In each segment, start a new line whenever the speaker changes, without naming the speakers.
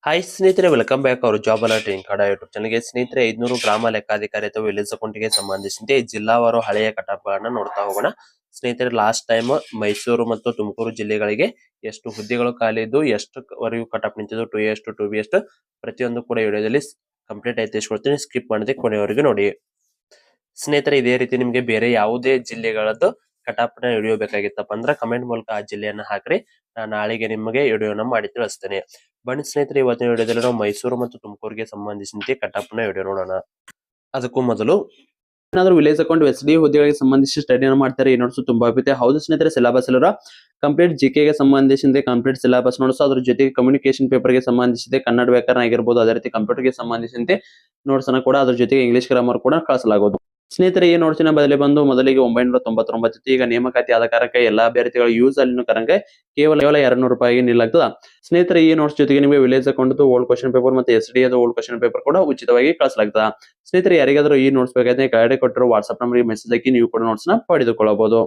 Hi ಸ್ನೇಹಿತರೆ, welcome back ಅವರು job alert ಇನ್ Kannada YouTube ಚಾನಲ್ಗೆ. ಸ್ನೇಹಿತರೆ, 500 ಗ್ರಾಮ ಲೆಕ್ಕಾಧಿಕಾರಿ ಅಥವಾ ವಿಲೇಜ್ ಅಕೌಂಟ್ಗೆ ಸಂಬಂಧಿಸಿದಂತೆ ಜಿಲ್ಲಾವಾರು ಹಳೆಯ ಕಟಾಪ್ಗಳನ್ನ ನೋಡ್ತಾ ಹೋಗೋಣ. ಸ್ನೇಹಿತರೆ, ಲಾಸ್ಟ್ ಟೈಮ್ ಮೈಸೂರು ಮತ್ತು ತುಮಕೂರು ಜಿಲ್ಲೆಗಳಿಗೆ ಎಷ್ಟು ಹುದ್ದೆಗಳು ಖಾಲಿ ಇದ್ದು, ಎಷ್ಟುವರೆಗೂ ಕಟಾಪ್ ನಿಂತಿದ್ದು, 2A ಎಷ್ಟು 2B ಎಷ್ಟು ಪ್ರತಿಯೊಂದು ಕೂಡ ವಿಡಿಯೋದಲ್ಲಿ ಕಂಪ್ಲೀಟ್ ಆಗಿ ತಿಳಿಸ್ಕೊಡ್ತೀನಿ. ಸ್ಕಿಪ್ ಮಾಡದೆ ಕೊನೆಯವರೆಗೂ ನೋಡಿ. ಸ್ನೇಹಿತರೆ, ಇದೇ ರೀತಿ ನಿಮಗೆ ಬೇರೆ ಯಾವುದೇ ಜಿಲ್ಲೆಗಳದ್ದು ಕಟಾಪ್ನ ವಿಡಿಯೋ ಬೇಕಾಗಿತ್ತಪ್ಪ ಅಂದ್ರೆ ಕಮೆಂಟ್ ಮೂಲಕ ಆ ಜಿಲ್ಲೆಯನ್ನ ಹಾಕ್ರಿ. ನಾನು ನಾಳೆಗೆ ನಿಮಗೆ ವಿಡಿಯೋನ ಮಾಡಿ ತಿಳಿಸ್ತೇನೆ. ಬನ್ನಿ ಸ್ನೇಹಿತರೆ, ಇವತ್ತಿನ ವಿಡಿಯೋದಲ್ಲಿ ನಾವು ಮೈಸೂರು ಮತ್ತು ತುಮಕೂರಿಗೆ ಸಂಬಂಧಿಸಿದಂತೆ ಕಟಾಪ್ನ ವಿಡಿಯೋ ನೋಡೋಣ. ಅದಕ್ಕೂ ಮೊದಲು
ಏನಾದ್ರು ವಿಲೇಜ್ ಅಕೌಂಟ್ ಎಸ್ಡಿ ಹುದ್ದೆಗಳಿಗೆ ಸಂಬಂಧಿಸಿ ಸ್ಟಡಿಯನ್ನು ಮಾಡ್ತಾರೆ. ಈ ನೋಟ್ಸ್ ತುಂಬಾ ಆಗುತ್ತೆ. ಹೌದು ಸ್ನೇಹಿತರೆ, ಸಿಲೆಬಸ್ ಎಲ್ಲ ಕಂಪ್ಲೀಟ್ ಜಿಕೆಗೆ ಸಂಬಂಧಿಸಿದಂತೆ ಕಂಪ್ಲೀಟ್ ಸಿಲೆಬಸ್ ನೋಟ್ಸ್, ಅದ್ರ ಜೊತೆಗೆ ಕಮ್ಯುನಿಕೇಶನ್ ಪೇಪರ್ ಗೆ ಸಂಬಂಧಿಸಿದೆ ಕನ್ನಡ ವ್ಯಾಕರಣ ಆಗಿರ್ಬೋದು, ಅದೇ ರೀತಿ ಕಂಪ್ಯೂಟರ್ಗೆ ಸಂಬಂಧಿಸಿದಂತೆ ನೋಟ್ಸ್ ಅನ್ನು ಕೂಡ ಅದ್ರ ಜೊತೆಗೆ ಇಂಗ್ಲಿಷ್ ಗ್ರಾಮರ್ ಕೂಡ ಕಳಿಸಲಾಗುವುದು. ಸ್ನೇಹಿತರೆ, ಈ ನೋಟ್ಸಿನ ಬದಲಿ ಬಂದು ಮೊದಲಿಗೆ 999 ಈಗ ನೇಮಕಾತಿ ಆದ ಕಾರಣಕ್ಕೆ ಎಲ್ಲಾ ಅಭ್ಯರ್ಥಿಗಳ ಯೂಸ್ ಅಲ್ಲಿ ಕಾರಣಕ್ಕೆ ಕೇವಲ 200 ರೂಪಾಯಿಗೆ ನೀಡಲಾಗ್ತದ. ಸ್ನೇಹಿತರೆ, ಈ ನೋಟ್ಸ್ ಜೊತೆಗೆ ನಿಮಗೆ village account old question paper ಮತ್ತೆ ಎಸ್ಡಿ ಓಲ್ಡ್ ಕ್ವಶನ್ ಪೇಪರ್ ಕೂಡ ಉಚಿತವಾಗಿ ಕಳಿಸಲಾಗ್ತದ. ಸ್ನೇಹಿತರೆ, ಯಾರಿಗಾದ್ರೂ ಈ ನೋಟ್ಸ್ ಬೇಕಾದ್ರೆ ಕೆಳಗಡೆ ಕೊಟ್ಟಿರೋ ವಾಟ್ಸ್ಆಪ್ ನಂಬರ್ಗೆ ಮೆಸೇಜ್ ಹಾಕಿ ನೀವು ಕೂಡ ನೋಟ್ಸ್ ನ ಪಡೆದುಕೊಳ್ಳಬಹುದು.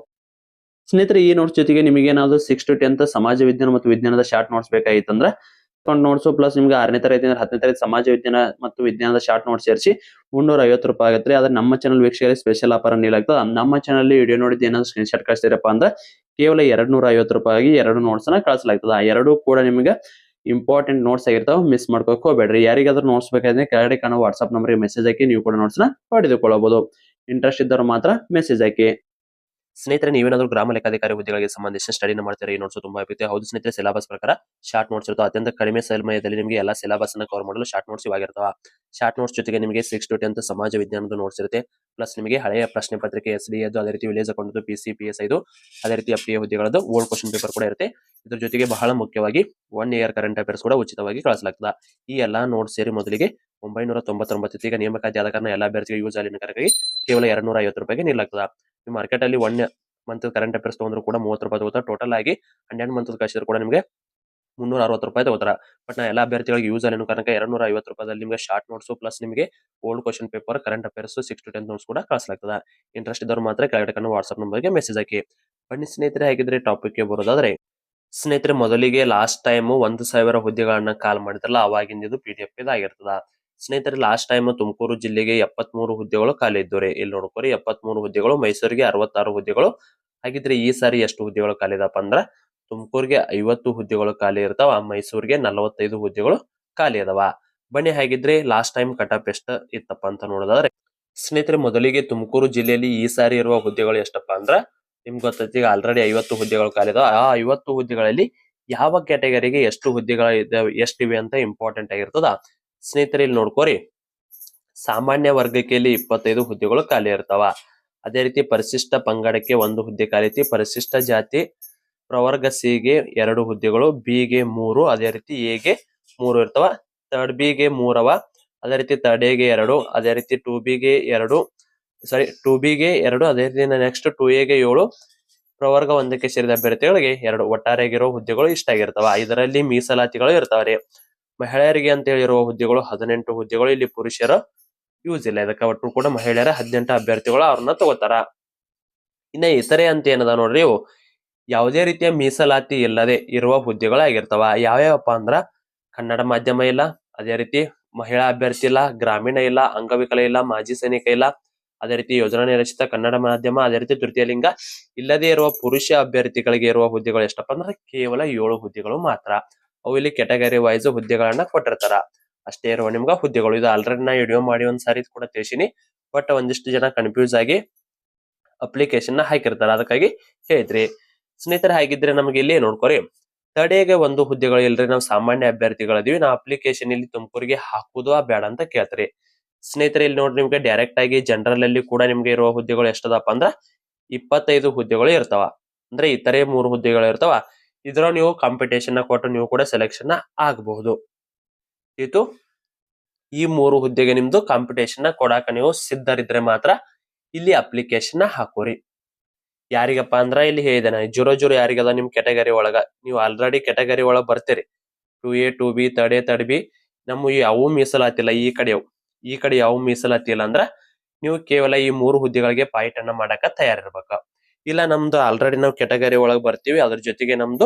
ಸ್ನೇಹಿತರೆ, ಈ ನೋಟ್ಸ್ ಜೊತೆಗೆ ನಿಮಗೆ ಏನಾದ್ರು 6 to 10th ಸಮಾಜ ವಿಜ್ಞಾನ ಮತ್ತು ವಿಜ್ಞಾನದ ಶಾರ್ಟ್ ನೋಟ್ಸ್ ಬೇಕಾಗಿತ್ತಂದ್ರೆ ನೋಟ್ಸ್ ಪ್ಲಸ್ ನಿಮ್ಗೆ 6ನೇ ತರಗತಿ 10ನೇ ತರಗತಿ ಸಮಾಜ ವಿಜ್ಞಾನ ಮತ್ತು ವಿಜ್ಞಾನದ ಶಾರ್ಟ್ ನೋಟ್ಸ್ ಸೇರಿಸಿ 350 ರೂಪಾಯಿ ಆಗುತ್ತೆ. ಆದ್ರೆ ನಮ್ಮ ಚಾನಲ್ ವೀಕ್ಷಕರಿಗೆ ಸ್ಪೆಷಲ್ ಆಫರ್ ನೀಡಲಾಗ್ತದೆ. ನಮ್ಮ ಚಾನಲ್ ವಿಡಿಯೋ ನೋಡಿದ್ದು ಏನಾದ್ರು ಸ್ಕ್ರೀನ್ ಶಾಟ್ ಕಳಿಸ್ತೀರಪ್ಪ ಅಂದ್ರೆ ಕೇವಲ 250 ರೂಪಾಯಿಗೆ 2 ನೋಟ್ಸ್ ನ ಕಳಿಸಲಾಗ್ತದೆ. ಆ 2 ಕೂಡ ನಿಮಗೆ ಇಂಪಾರ್ಟೆಂಟ್ ನೋಟ್ಸ್ ಆಗಿರ್ತಾವ, ಮಿಸ್ ಮಾಡ್ಕೋಕ್ ಹೋಗ್ಬೇಡ್ರಿ. ಯಾರಿಗಾದ್ರೂ ನೋಟ್ಸ್ ಬೇಕಾದ್ರೆ ಕೆಳಗಡೆ ಕಾಣೋ ವಾಟ್ಸ್ಆಪ್ ನಂಬರ್ಗೆ ಮೆಸೇಜ್ ಹಾಕಿ ನೀವು ಕೂಡ ನೋಟ್ಸ್ ನ ಪಡೆದುಕೊಳ್ಳಬಹುದು. ಇಂಟ್ರೆಸ್ಟ್ ಇದ್ದವರು ಮಾತ್ರ ಮೆಸೇಜ್ ಹಾಕಿ.
ಸ್ನೇಹಿತರೆ, ನೀವೇನಾದ್ರೂ ಗ್ರಾಮ ಲೆಕ್ಕಾಧಿಕಾರಿ ಹುದ್ದೆಗಳಿಗೆ ಸಂಬಂಧಿಸಿದ ಸ್ಟಡಿನ ಮಾಡ್ತಾರೆ, ಈ ನೋಟ್ಸ್ ತುಂಬಾ ಆಗುತ್ತೆ. ಹೌದು ಸ್ನೇಹಿತರೆ, ಸಿಲೆಬಸ್ ಪ್ರಕಾರ ಶಾರ್ಟ್ ನೋಟ್ಸ್ ಇರ್ತಾವ. ಅತ್ಯಂತ ಕಡಿಮೆ ಸಮಯದಲ್ಲಿ ನಿಮಗೆ ಎಲ್ಲ ಸಿಲೆಬಸ್ ಅನ್ನ ಕವರ್ ಮಾಡಲು ಶಾರ್ಟ್ ನೋಟ್ಸ್ ಇವಾಗಿರ್ತಾವ. ಶಾರ್ಟ್ ನೋಟ್ಸ್ ಜೊತೆಗೆ ನಿಮಗೆ 6 to 10th ಸಮಾಜ ವಿಜ್ಞಾನದ ನೋಟ್ಸ್ ಇರುತ್ತೆ. ಪ್ಲಸ್ ನಿಮಗೆ ಹಳೆಯ ಪ್ರಶ್ನೆ ಪತ್ರಿಕೆ ಎಸ್ಡಿ ಅದು, ಅದೇ ರೀತಿ ವಿಲೇಜ್ ಅಕೌಂಟ್ PC PS ಇದು, ಅದೇ ರೀತಿ FTA ಹುದ್ದೆಗಳದ್ದು ಓಲ್ಡ್ ಕ್ವಶನ್ ಪೇಪರ್ ಕೂಡ ಇರುತ್ತೆ. ಇದ್ರ ಜೊತೆಗೆ ಬಹಳ ಮುಖ್ಯವಾಗಿ 1 year ಕರೆಂಟ್ ಅಫೇರ್ಸ್ ಕೂಡ ಉಚಿತವಾಗಿ ಕಳಿಸಲಾಗ್ತದೆ. ಈ ಎಲ್ಲಾ ನೋಟ್ಸ್ ಸೇರಿ ಮೊದಲಿಗೆ 999 ಈಗ ನೇಮಕಾತಿ ಆದ ಕಾರಣ ಎಲ್ಲ ಅಭ್ಯರ್ಥಿಗಳಿಗೆ ಯೂಸ್ ಆಗಲಿ ಕರೆಕ್ಟಾಗಿ ಕೇವಲ 250 ರೂಪಾಯಿಗೆ ನೀಡಲಾಗ್ತದೆ. ನೀವು ಮಾರ್ಕೆಟ್ ಅಲ್ಲಿ 1 ಮಂತ್ ಕರೆಂಟ್ ಅಫೇರ್ಸ್ ತಗೊಂಡ್ರು ಕೂಡ 30 ರೂಪಾಯಿ ತಗೋತಾರೆ. ಟೋಟಲ್ ಆಗಿ 12 ಮಂತ್ ಕಳಿಸಿದ್ರು ಕೂಡ ನಿಮಗೆ 360 ರೂಪಾಯಿ ತಗೋತಾರ. ಬಟ್ ನಾ ಎಲ್ಲ ಅಭ್ಯರ್ಥಿಗಳಿಗೆ ಯೂಸ್ ಆಗಲಿ ಕಾರಣಕ್ಕೆ 250 ರೂಪಾಯಿದಲ್ಲಿ ನಿಮಗೆ ಶಾರ್ಟ್ ನೋಟ್ಸ್ ಪ್ಲಸ್ ನಿಮಗೆ old question paper current affairs 6 to 10th notes ಕೂಡ ಕಳಿಸಲಾಗ್ತದೆ. ಇಂಟ್ರೆಸ್ಟ್ ಇದ್ದವರು ಮಾತ್ರ ಕೆಳಗಡೆ ಕಾಣೋ ವಾಟ್ಸ್ಆಪ್ ನಂಬರ್ಗೆ ಮೆಸೇಜ್ ಹಾಕಿ. ಬನ್ನಿ ಸ್ನೇಹಿತರೆ, ಹಾಗಿದ್ರೆ ಟಾಪಿಕ್ ಗೆ ಬರೋದಾದ್ರೆ, ಸ್ನೇಹಿತರೆ ಮೊದಲಿಗೆ ಲಾಸ್ಟ್ ಟೈಮ್ 1000 ಹುದ್ದೆಗಳನ್ನ ಕಾಲ್ ಮಾಡಿದ್ರಲ್ಲ, ಅವಾಗಿಂದ PDF ಆಗಿರ್ತದ. ಸ್ನೇಹಿತರೆ, ಲಾಸ್ಟ್ ಟೈಮ್ ತುಮಕೂರು ಜಿಲ್ಲೆಗೆ 73 ಹುದ್ದೆಗಳು ಖಾಲಿ ಇದ್ದವ್ರೆ. ಇಲ್ಲಿ ನೋಡ್ಕೋರಿ, 73 ಹುದ್ದೆಗಳು, ಮೈಸೂರಿಗೆ 66 ಹುದ್ದೆಗಳು. ಹಾಗಿದ್ರೆ ಈ ಸಾರಿ ಎಷ್ಟು ಹುದ್ದೆಗಳು ಖಾಲಿ ಇದಪ್ಪ ಅಂದ್ರ ತುಮಕೂರಿಗೆ 50 ಹುದ್ದೆಗಳು ಖಾಲಿ ಇರ್ತಾವ, ಮೈಸೂರಿಗೆ 45 ಹುದ್ದೆಗಳು ಖಾಲಿ ಅದಾವ. ಬನ್ನಿ ಹಾಗಿದ್ರೆ ಲಾಸ್ಟ್ ಟೈಮ್ ಕಟಾಪ್ ಎಷ್ಟ ಇತ್ತಪ್ಪ ಅಂತ ನೋಡೋದಾದ್ರೆ, ಸ್ನೇಹಿತರೆ ಮೊದಲಿಗೆ ತುಮಕೂರು ಜಿಲ್ಲೆಯಲ್ಲಿ ಈ ಸಾರಿ ಇರುವ ಹುದ್ದೆಗಳು ಎಷ್ಟಪ್ಪ ಅಂದ್ರ ನಿಮ್ಗೆ ಗೊತ್ತೈತಿ. ಈಗ ಆಲ್ರೆಡಿ 50 ಹುದ್ದೆಗಳು ಖಾಲಿ ಇದಾವ. ಆ 50 ಹುದ್ದೆಗಳಲ್ಲಿ ಯಾವ ಕ್ಯಾಟಗರಿಗೆ ಎಷ್ಟು ಹುದ್ದೆಗಳು ಇದಾವೆ, ಎಷ್ಟಿವೆ ಅಂತ ಇಂಪಾರ್ಟೆಂಟ್ ಆಗಿರ್ತದ. ಸ್ನೇಹಿತರೆ, ಇಲ್ಲಿ ನೋಡ್ಕೋರಿ, ಸಾಮಾನ್ಯ ವರ್ಗಕ್ಕೆ 25 ಹುದ್ದೆಗಳು ಖಾಲಿ ಇರ್ತಾವ. ಅದೇ ರೀತಿ ಪರಿಶಿಷ್ಟ ಪಂಗಡಕ್ಕೆ 1 ಹುದ್ದೆ ಖಾಲಿ ಐತಿ. ಪರಿಶಿಷ್ಟ ಜಾತಿ ಪ್ರವರ್ಗ C ಗೆ 2 ಹುದ್ದೆಗಳು, B ಗೆ 3, ಅದೇ ರೀತಿ A ಗೆ 3 ಇರ್ತಾವ. ಥರ್ಡ್ B ಗೆ 3 ಅವ, ಅದೇ ರೀತಿ ಥರ್ಡ್ A ಗೆ 2, ಅದೇ ರೀತಿ 2B ಗೆ 2, 2B ಗೆ 2, ಅದೇ ರೀತಿ ನೆಕ್ಸ್ಟ್ 2A ಗೆ 7. ಪ್ರವರ್ಗ 1ಕ್ಕೆ ಸೇರಿದ ಅಭ್ಯರ್ಥಿಗಳಿಗೆ 2. ಒಟ್ಟಾರೆಯಾಗಿರೋ ಹುದ್ದೆಗಳು ಇಷ್ಟ ಆಗಿರ್ತಾವ. ಇದರಲ್ಲಿ ಮೀಸಲಾತಿಗಳು ಇರ್ತಾವ್ರಿ. ಮಹಿಳೆಯರಿಗೆ ಅಂತ ಹೇಳಿರುವ ಹುದ್ದೆಗಳು 18 ಹುದ್ದೆಗಳು. ಇಲ್ಲಿ ಪುರುಷರ ಯೂಸ್ ಇಲ್ಲ. ಇದಕ್ಕೆ ಒಟ್ಟು ಕೂಡ ಮಹಿಳೆಯರ 18 ಅಭ್ಯರ್ಥಿಗಳು ಅವ್ರನ್ನ ತಗೋತಾರ. ಇನ್ನ ಇತರೆ ಅಂತ ಏನದ ನೋಡ್ರಿ, ಇವು ಯಾವುದೇ ರೀತಿಯ ಮೀಸಲಾತಿ ಇಲ್ಲದೆ ಇರುವ ಹುದ್ದೆಗಳಾಗಿರ್ತಾವ. ಯಾವ್ಯಾವಪ್ಪ ಅಂದ್ರ ಕನ್ನಡ ಮಾಧ್ಯಮ ಇಲ್ಲ, ಅದೇ ರೀತಿ ಮಹಿಳಾ ಅಭ್ಯರ್ಥಿ ಇಲ್ಲ, ಗ್ರಾಮೀಣ ಇಲ್ಲ, ಅಂಗವಿಕಲ ಇಲ್ಲ, ಮಾಜಿ ಸೈನಿಕ ಇಲ್ಲ, ಅದೇ ರೀತಿ ಯೋಜನಾ ನಿರಚಿತ ಕನ್ನಡ ಮಾಧ್ಯಮ, ಅದೇ ರೀತಿ ತೃತೀಯ ಲಿಂಗ ಇಲ್ಲದೆ ಇರುವ ಪುರುಷ ಅಭ್ಯರ್ಥಿಗಳಿಗೆ ಇರುವ ಹುದ್ದೆಗಳು ಎಷ್ಟಪ್ಪ ಅಂದ್ರೆ ಕೇವಲ 7 ಹುದ್ದೆಗಳು ಮಾತ್ರ. ಅವು ಇಲ್ಲಿ ಕ್ಯಾಟಗರಿ ವೈಸ್ ಹುದ್ದೆಗಳನ್ನ ಕೊಟ್ಟಿರ್ತಾರ. ಅಷ್ಟೇ ಇರುವ ನಿಮ್ಗ ಹುದ್ದೆಗಳು. ಇದು ಆಲ್ರೆಡಿ ನಾ ವಿಡಿಯೋ ಮಾಡಿ ಒಂದ್ಸಾರಿ ಕೂಡ ತಿಳಿಸಿನಿ. ಬಟ್ ಒಂದಿಷ್ಟು ಜನ ಕನ್ಫ್ಯೂಸ್ ಆಗಿ ಅಪ್ಲಿಕೇಶನ್ ಹಾಕಿರ್ತಾರ, ಅದಕ್ಕಾಗಿ ಹೇಳಿದ್ರಿ. ಸ್ನೇಹಿತರೆ, ಹಾಗಿದ್ರೆ ನಮ್ಗೆ ಇಲ್ಲಿ ನೋಡ್ಕೊರಿ, ತಡೆಗೆ 1 ಹುದ್ದೆಗಳು ಇಲ್ರಿ, ನಾವು ಸಾಮಾನ್ಯ ಅಭ್ಯರ್ಥಿಗಳಿದೀವಿ, ನಾವು ಅಪ್ಲಿಕೇಶನ್ ಇಲ್ಲಿ ತುಮಕೂರಿಗೆ ಹಾಕುದು ಬೇಡ ಅಂತ ಕೇಳ್ತೀರಿ. ಸ್ನೇಹಿತರೆ, ಇಲ್ಲಿ ನೋಡ್ರಿ, ನಿಮ್ಗೆ ಡೈರೆಕ್ಟ್ ಆಗಿ ಜನರಲ್ ಅಲ್ಲಿ ಕೂಡ ನಿಮ್ಗೆ ಇರುವ ಹುದ್ದೆಗಳು ಎಷ್ಟದಪ್ಪ ಅಂದ್ರ 25 ಹುದ್ದೆಗಳು ಇರ್ತಾವ. ಅಂದ್ರೆ ಇತರೆ 3 ಹುದ್ದೆಗಳು ಇರ್ತಾವ. ಇದ್ರ ನೀವು ಕಾಂಪಿಟೇಷನ್ ಕೊಟ್ಟು ನೀವು ಕೂಡ ಸೆಲೆಕ್ಷನ್ ಆಗಬಹುದು. ಇದು ಈ 3 ಹುದ್ದೆಗೆ ನಿಮ್ದು ಕಾಂಪಿಟೇಷನ್ ಕೊಡಾಕ ನೀವು ಸಿದ್ಧರಿದ್ರೆ ಮಾತ್ರ ಇಲ್ಲಿ ಅಪ್ಲಿಕೇಶನ್ ಹಾಕೋರಿ. ಯಾರಿಗಪ್ಪ ಅಂದ್ರ ಇಲ್ಲಿ ಹೇಳಿದೆ, 0 ಯಾರಿಗದ ನಿಮ್ ಕ್ಯಾಟಗರಿ ಒಳಗ, ನೀವು ಆಲ್ರೆಡಿ ಕ್ಯಾಟಗರಿ ಒಳಗ ಬರ್ತೀರಿ. 2A 2B ಥರ್ಡ್ B ನಮ್ಮ ಯಾವ ಮೀಸಲಾತಿಲ್ಲ. ಈ ಕಡೆ ಯಾವ ಮೀಸಲಾತಿ ಇಲ್ಲ ಅಂದ್ರ ನೀವು ಕೇವಲ ಈ 3 ಹುದ್ದೆಗಳಿಗೆ ಫೈಟ್ ಅನ್ನ ಮಾಡಾಕ ತಯಾರಿರ್ಬೇಕ. ಇಲ್ಲ ನಮ್ದು ಆಲ್ರೆಡಿ ನಾವು ಕ್ಯಾಟಗರಿ ಒಳಗ್ ಬರ್ತೀವಿ, ಅದ್ರ ಜೊತೆಗೆ ನಮ್ದು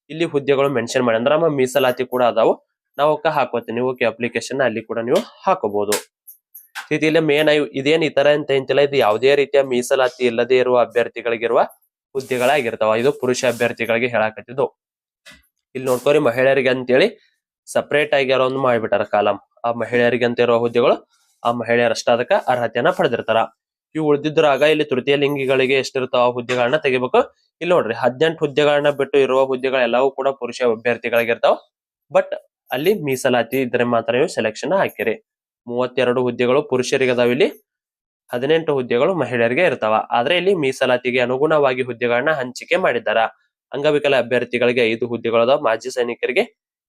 ಇಲ್ಲಿ ಹುದ್ದೆಗಳು ಮೆನ್ಷನ್ ಮಾಡಿ ಅಂದ್ರೆ ನಮ್ಮ ಮೀಸಲಾತಿ ಕೂಡ ಅದಾವು, ನಾವು ಹಾಕೋತೀವಿ. ನೀವು ಅಪ್ಲಿಕೇಶನ್ ಅಲ್ಲಿ ಕೂಡ ನೀವು ಹಾಕೋಬಹುದು. ಇಲ್ಲಿ ಮೇನ್ ಇದೇನ್ ಇತರ ಅಂತ ಅಂತಿಲ್ಲ, ಇದು ಯಾವುದೇ ರೀತಿಯ ಮೀಸಲಾತಿ ಇಲ್ಲದೆ ಇರುವ ಅಭ್ಯರ್ಥಿಗಳಿಗಿರುವ ಹುದ್ದೆಗಳಾಗಿರ್ತಾವ. ಇದು ಪುರುಷ ಅಭ್ಯರ್ಥಿಗಳಿಗೆ ಹೇಳಾಕತ್ತಿದ್ದು. ಇಲ್ಲಿ ನೋಡ್ಕೋರಿ, ಮಹಿಳೆಯರಿಗೆ ಅಂತೇಳಿ ಸಪರೇಟ್ ಆಗಿ ಯಾರೋ ಒಂದು ಮಾಡ್ಬಿಟ್ಟಾರ ಕಾಲಂ. ಆ ಮಹಿಳೆಯರಿಗೆ ಅಂತ ಇರೋ ಹುದ್ದೆಗಳು ಆ ಮಹಿಳೆಯರಷ್ಟ ಅದಕ್ಕ ಅರ್ಹತೆಯನ್ನ ಪಡೆದಿರ್ತಾರ. ಇವು ಉಳಿದಿದ್ರಾಗ ಇಲ್ಲಿ ತೃತೀಯ ಲಿಂಗಿಗಳಿಗೆ ಎಷ್ಟಿರ್ತಾವ ಹುದ್ದೆಗಳನ್ನ ತೆಗಿಬೇಕು. ಇಲ್ಲಿ ನೋಡ್ರಿ 18 ಹುದ್ದೆಗಳನ್ನ ಬಿಟ್ಟು ಇರುವ ಹುದ್ದೆಗಳೆಲ್ಲವೂ ಕೂಡ ಪುರುಷ ಅಭ್ಯರ್ಥಿಗಳಿಗಿರ್ತಾವ. ಬಟ್ ಅಲ್ಲಿ ಮೀಸಲಾತಿ ಇದ್ರೆ ಮಾತ್ರ ನೀವು ಸೆಲೆಕ್ಷನ್ ಹಾಕಿರಿ. 32 ಹುದ್ದೆಗಳು ಪುರುಷರಿಗೆ ಅದಾವ, ಇಲ್ಲಿ 18 ಹುದ್ದೆಗಳು ಮಹಿಳೆಯರಿಗೆ ಇರ್ತಾವ. ಆದ್ರೆ ಇಲ್ಲಿ ಮೀಸಲಾತಿಗೆ ಅನುಗುಣವಾಗಿ ಹುದ್ದೆಗಳನ್ನ ಹಂಚಿಕೆ ಮಾಡಿದ್ದಾರ. ಅಂಗವಿಕಲ ಅಭ್ಯರ್ಥಿಗಳಿಗೆ 5 ಹುದ್ದೆಗಳು ಅದಾವ, ಮಾಜಿ ಸೈನಿಕರಿಗೆ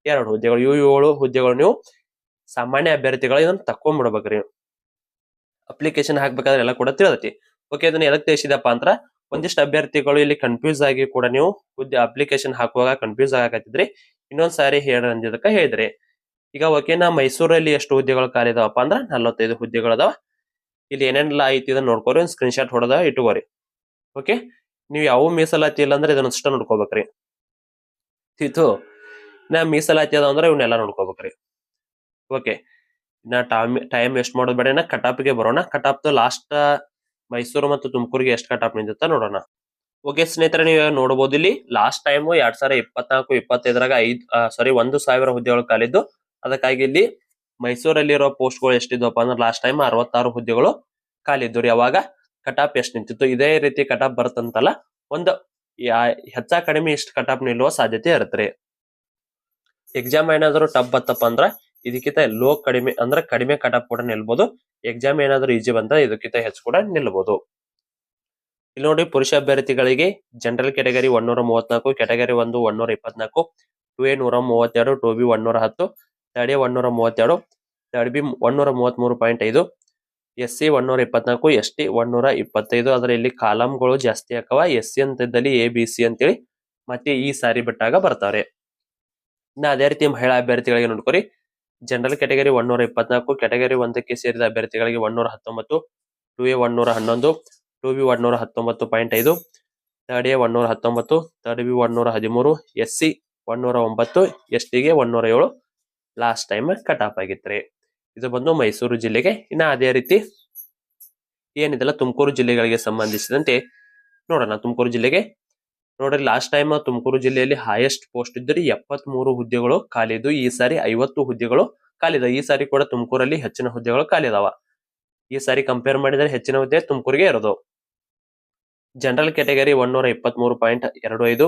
2 ಹುದ್ದೆಗಳು. ಇವು 7 ಹುದ್ದೆಗಳು ನೀವು ಸಾಮಾನ್ಯ ಅಭ್ಯರ್ಥಿಗಳು ಇದನ್ನ ತಕೊಂಡ್ಬಿಡ್ಬೇಕ್ರಿ. ಅಪ್ಲಿಕೇಶನ್ ಹಾಕ್ಬೇಕಾದ್ರೆ ಎಲ್ಲ ಕೂಡ ತಿಳಿದೈತಿ. ಓಕೆ, ಇದನ್ನ ಎದಕ್ ತಿಳಿಸಿದಪ್ಪ ಅಂದ್ರ ಒಂದಿಷ್ಟು ಅಭ್ಯರ್ಥಿಗಳು ಇಲ್ಲಿ ಕನ್ಫ್ಯೂಸ್ ಆಗಿ ಕೂಡ ನೀವು ಹುದ್ದೆ ಅಪ್ಲಿಕೇಶನ್ ಹಾಕುವಾಗ ಕನ್ಫ್ಯೂಸ್ ಆಗಕತ್ತಿದ್ರಿ. ಇನ್ನೊಂದ್ ಸಾರಿ ಹೇಳ ಅಂದಿದ್ದಕ್ಕ ಹೇಳಿದ್ರಿ. ಈಗ ಓಕೆ, ನಾ ಮೈಸೂರಲ್ಲಿ ಎಷ್ಟು ಹುದ್ದೆಗಳು ಖಾಲಿ ಇದಾವಪ್ಪ ಅಂದ್ರ 45 ಹುದ್ದೆಗಳು ಅದಾವ. ಇಲ್ಲಿ ಏನೇನೆಲ್ಲ ಐತಿ ಇದನ್ನ ನೋಡ್ಕೋರಿ, ಒಂದು ಸ್ಕ್ರೀನ್ ಶಾಟ್ ಹೊಡೆದ ಇಟ್ಕೋರಿ. ಓಕೆ, ನೀವು ಯಾವ ಮೀಸಲಾತಿ ಇಲ್ಲ ಅಂದ್ರೆ ಇದನ್ನ ಅಷ್ಟ ನೋಡ್ಕೋಬೇಕ್ರಿ. ಇದು ನಾ ಮೀಸಲಾತಿ ಅದ ಅಂದ್ರೆ ಇವನ್ನೆಲ್ಲ ನೋಡ್ಕೋಬೇಕ್ರಿ. ಓಕೆ, ನಾ ಟೈಮ್ ವೇಸ್ಟ್ ಮಾಡೋದ್ ಬೇಡ. ನಾ ಕಟಾಪ್ಗೆ ಬರೋಣ. ಕಟಾಪ್ ಲಾಸ್ಟ್ ಮೈಸೂರು ಮತ್ತು ತುಮಕೂರಿಗೆ ಎಷ್ಟು ಕಟಾಪ್ ನಿಂತ ನೋಡೋಣ. ಓಕೆ ಸ್ನೇಹಿತರೆ, ನೀವು ನೋಡಬಹುದು ಇಲ್ಲಿ ಲಾಸ್ಟ್ ಟೈಮ್ 2024-25ರಾಗ 1,000 ಹುದ್ದೆಗಳು ಖಾಲಿದ್ದು. ಅದಕ್ಕಾಗಿ ಇಲ್ಲಿ ಮೈಸೂರಲ್ಲಿರೋ ಪೋಸ್ಟ್ಗಳು ಎಷ್ಟಿದ್ವಪ್ಪ ಅಂದ್ರೆ ಲಾಸ್ಟ್ ಟೈಮ್ 66 ಹುದ್ದೆಗಳು ಖಾಲಿದ್ದು ರೀ. ಅವಾಗ ಕಟಾಪ್ ಎಷ್ಟು ನಿಂತಿತ್ತು. ಇದೇ ರೀತಿ ಕಟಾಪ್ ಬರುತ್ತಂತಲ್ಲ, ಒಂದು ಹೆಚ್ಚ ಕಡಿಮೆ ಇಷ್ಟು ಕಟಾಪ್ ನಿಲ್ಲುವ ಸಾಧ್ಯತೆ ಇರುತ್ತೆ. ಎಕ್ಸಾಮ್ ಏನಾದ್ರು ಟಫ್ ಬತ್ತಪ್ಪ ಅಂದ್ರ ಇದಕ್ಕಿಂತ ಕಡಿಮೆ ಅಂದ್ರೆ ಕಡಿಮೆ ಕಟಾಪ್ ಕೂಡ ನಿಲ್ಬಹುದು. ಎಕ್ಸಾಮ್ ಏನಾದ್ರು ಈಜಿ ಬಂದ್ರೆ ಇದಕ್ಕಿಂತ ಹೆಚ್ಚು ಕೂಡ ನಿಲ್ಬಹುದು. ಇಲ್ಲಿ ನೋಡಿ, ಪುರುಷ ಅಭ್ಯರ್ಥಿಗಳಿಗೆ general category 134, category 1 124, 2A 132, 2B 110, 3A 132, 3B 133.5, SC 124, ST 125. ಆದ್ರೆ ಇಲ್ಲಿ ಕಾಲಂಗಳು ಜಾಸ್ತಿ ಆಕವ. SC ಅಂತಿದ್ದಲ್ಲಿ ABC ಅಂತೇಳಿ ಮತ್ತೆ ಈ ಸಾರಿ ಬಿಟ್ಟಾಗ ಬರ್ತಾರೆ. ಇನ್ನ ಅದೇ ರೀತಿ ಮಹಿಳಾ ಅಭ್ಯರ್ಥಿಗಳಿಗೆ ನೋಡ್ಕೊರಿ, ಜನರಲ್ ಕ್ಯಾಟಗರಿ 124, ಕ್ಯಾಟಗರಿ 1ಕ್ಕೆ ಸೇರಿದ ಅಭ್ಯರ್ಥಿಗಳಿಗೆ 119, 2A 111, 2B 119.5, 3A 119, 3B 113, SC 109, STಗೆ 107 ಲಾಸ್ಟ್ ಟೈಮ್ ಕಟಾಪ್ ಆಗಿತ್ರಿ. ಇದು ಬಂದು ಮೈಸೂರು ಜಿಲ್ಲೆಗೆ. ಇನ್ನ ಅದೇ ರೀತಿ ಏನಿದೆಲ್ಲ ತುಮಕೂರು ಜಿಲ್ಲೆಗಳಿಗೆ ಸಂಬಂಧಿಸಿದಂತೆ ನೋಡೋಣ. ತುಮಕೂರು ಜಿಲ್ಲೆಗೆ ನೋಡ್ರಿ, ಲಾಸ್ಟ್ ಟೈಮ್ ತುಮಕೂರು ಜಿಲ್ಲೆಯಲ್ಲಿ ಹೈಯೆಸ್ಟ್ ಪೋಸ್ಟ್ ಇದ್ದರೆ 73 ಹುದ್ದೆಗಳು ಖಾಲಿದ್ದು. ಈ ಸಾರಿ 50 ಹುದ್ದೆಗಳು ಖಾಲಿದಾವ. ಈ ಸಾರಿ ಕೂಡ ತುಮಕೂರಲ್ಲಿ ಹೆಚ್ಚಿನ ಹುದ್ದೆಗಳು ಖಾಲಿದಾವ. ಈ ಸಾರಿ ಕಂಪೇರ್ ಮಾಡಿದರೆ ಹೆಚ್ಚಿನ ಹುದ್ದೆ ತುಮಕೂರಿಗೆ ಇರೋದು. ಜನರಲ್ ಕ್ಯಾಟಗರಿ 123.25,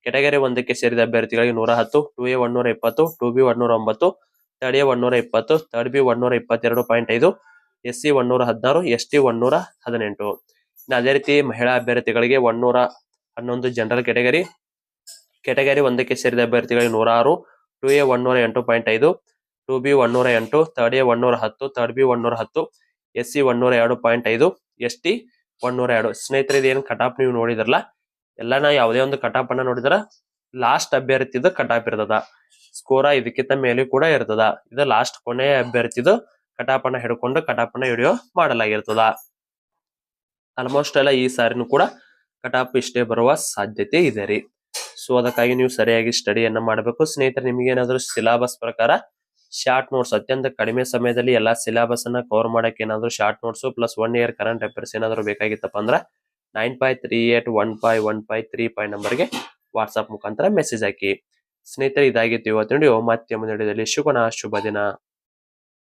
ಕ್ಯಾಟಗರಿ 1ಕ್ಕೆ ಸೇರಿದ ಅಭ್ಯರ್ಥಿಗಳಿಗೆ 110, 2A 120, 2B 109, 3A 120, 3B 122.5, SC 116, ST 118. ಅದೇ ರೀತಿ ಮಹಿಳಾ ಅಭ್ಯರ್ಥಿಗಳಿಗೆ 111 ಜನರಲ್ ಕ್ಯಾಟಗರಿ, ಕ್ಯಾಟಗರಿ 1ಕ್ಕೆ ಸೇರಿದ ಅಭ್ಯರ್ಥಿಗಳಿಗೆ 106, 2A 108.5, 2B 108, 3A 110, 3B 110, SC 102.5, ST 102. ಸ್ನೇಹಿತರೆ, ಇದೇನು ಕಟಾಪ್ ನೀವು ನೋಡಿದ್ರಲ್ಲ, ಎಲ್ಲ ನಾ ಯಾವುದೇ ಒಂದು ಕಟಾಪ್ ಅನ್ನ ನೋಡಿದ್ರ ಲಾಸ್ಟ್ ಅಭ್ಯರ್ಥಿದು ಕಟಾಪ್ ಇರ್ತದ. ಸ್ಕೋರ ಇದಕ್ಕಿಂತ ಮೇಲೆ ಕೂಡ ಇರ್ತದ. ಇದು ಲಾಸ್ಟ್ ಕೊನೆಯ ಅಭ್ಯರ್ಥಿದು ಕಟಾಪ್ ಅನ್ನ ಹಿಡ್ಕೊಂಡು ಕಟಾಪ್ ಅನ್ನ ವಿಡಿಯೋ ಮಾಡಲಾಗಿರ್ತದ. ಆಲ್ಮೋಸ್ಟ್ ಎಲ್ಲ ಈ ಸಾರಿನೂ ಕೂಡ ಕಟಾಪ್ ಇಷ್ಟೇ ಬರುವ ಸಾಧ್ಯತೆ ಇದೆ ರೀ. ಸೊ ಅದಕ್ಕಾಗಿ ನೀವು ಸರಿಯಾಗಿ ಸ್ಟಡಿಯನ್ನ ಮಾಡಬೇಕು. ಸ್ನೇಹಿತರೆ, ನಿಮ್ಗೆ ಏನಾದ್ರು ಸಿಲೆಬಸ್ ಪ್ರಕಾರ ಶಾರ್ಟ್ ನೋಟ್ಸ್ ಅತ್ಯಂತ ಕಡಿಮೆ ಸಮಯದಲ್ಲಿ ಎಲ್ಲಾ ಸಿಲೆಬಸ್ ಅನ್ನ ಕವರ್ ಮಾಡಕ್ಕೆ ಏನಾದ್ರು short notes plus 1 year current affairs ಏನಾದ್ರು ಬೇಕಾಗಿತ್ತಪ್ಪ ಅಂದ್ರ 9538151535 ನಂಬರ್ಗೆ ವಾಟ್ಸ್ಆಪ್ ಮುಖಾಂತರ ಮೆಸೇಜ್ ಹಾಕಿ. ಸ್ನೇಹಿತರೆ, ಇದಾಗಿತ್ತು ಇವತ್ತಿನ ವಿಡಿಯೋ. ಮತ್ತೆ ಮುಂದಿನ ವಿಡಿಯೋದಲ್ಲಿ ಸಿಗೋಣ. ಶುಭ ದಿನ.